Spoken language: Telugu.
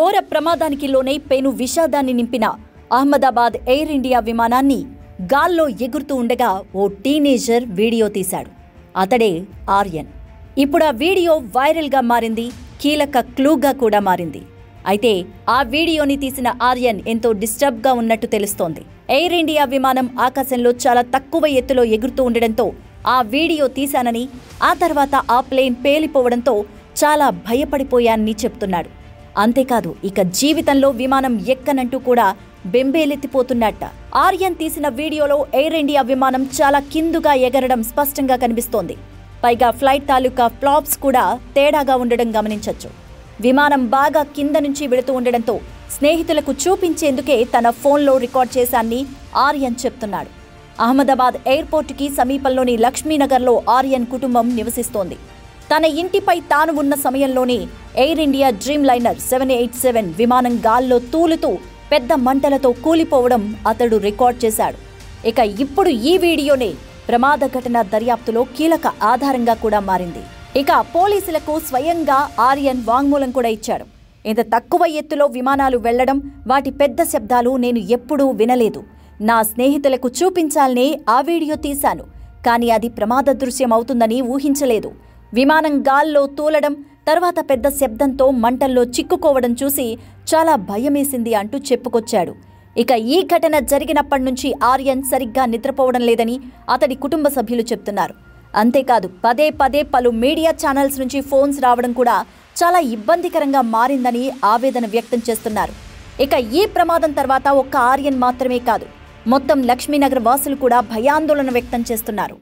ఘోర ప్రమాదానికి లోనై పెను విషాదాన్ని నింపిన అహ్మదాబాద్ ఎయిర్ ఇండియా విమానాన్ని గాల్లో ఎగురుతూ ఉండగా ఓ టీనేజర్ వీడియో తీశాడు. అతడే ఆర్యన్. ఇప్పుడు ఆ వీడియో వైరల్గా మారింది, కీలక క్లూగా కూడా మారింది. అయితే ఆ వీడియోని తీసిన ఆర్యన్ ఎంతో డిస్టర్బ్గా ఉన్నట్టు తెలుస్తోంది. ఎయిర్ ఇండియా విమానం ఆకాశంలో చాలా తక్కువ ఎత్తులో ఎగురుతూ ఉండడంతో ఆ వీడియో తీశానని, ఆ తర్వాత ఆ ప్లేన్ పేలిపోవడంతో చాలా భయపడిపోయానని చెప్తున్నాడు. అంతేకాదు, ఇక జీవితంలో విమానం ఎక్కనంటూ కూడా బెంబేలెత్తిపోతున్నట్ట. ఆర్యన్ తీసిన వీడియోలో ఎయిర్ ఇండియా విమానం చాలా కిందుగా ఎగరడం స్పష్టంగా కనిపిస్తోంది. పైగా ఫ్లైట్ తాలూకా ఫ్లాప్స్ కూడా తేడాగా ఉండడం గమనించొచ్చు. విమానం బాగా కింద నుంచి వెళుతూ ఉండడంతో స్నేహితులకు చూపించేందుకే తన ఫోన్లో రికార్డ్ చేశానని ఆర్యన్ చెప్తున్నాడు. అహ్మదాబాద్ ఎయిర్పోర్టుకి సమీపంలోని లక్ష్మీనగర్లో ఆర్యన్ కుటుంబం నివసిస్తోంది. తన ఇంటిపై తాను ఉన్న సమయంలోనే ఎయిర్ ఇండియా డ్రీమ్ లైనర్ 787 విమానం గాల్లో తూలుతూ పెద్ద మంటలతో కూలిపోవడం అతడు రికార్డ్ చేశాడు. ఇక ఇప్పుడు ఈ వీడియోనే ప్రమాద ఘటన దర్యాప్తులో కీలక ఆధారంగా కూడా మారింది. ఇక పోలీసులకు స్వయంగా ఆర్యన్ వాంగ్మూలం కూడా ఇచ్చాడు. ఇంత తక్కువ ఎత్తులో విమానాలు వెళ్లడం, వాటి పెద్ద శబ్దాలు నేను ఎప్పుడూ వినలేదు. నా స్నేహితులకు చూపించాలనే ఆ వీడియో తీశాను, కానీ అది ప్రమాద దృశ్యం అవుతుందని ఊహించలేదు. విమానం గాల్లో తూలడం, తర్వాత పెద్ద శబ్దంతో మంటల్లో చిక్కుకోవడం చూసి చాలా భయమేసింది అంటూ చెప్పుకొచ్చాడు. ఇక ఈ ఘటన జరిగినప్పటి నుంచి ఆర్యన్ సరిగ్గా నిద్రపోవడం లేదని అతడి కుటుంబ సభ్యులు చెప్తున్నారు. అంతేకాదు, పదే పదే పలు మీడియా ఛానల్స్ నుంచి ఫోన్స్ రావడం కూడా చాలా ఇబ్బందికరంగా మారిందని ఆవేదన వ్యక్తం చేస్తున్నారు. ఇక ఈ ప్రమాదం తర్వాత ఒక్క ఆర్యన్ మాత్రమే కాదు, మొత్తం లక్ష్మీనగర్ వాసులు కూడా భయాందోళన వ్యక్తం చేస్తున్నారు.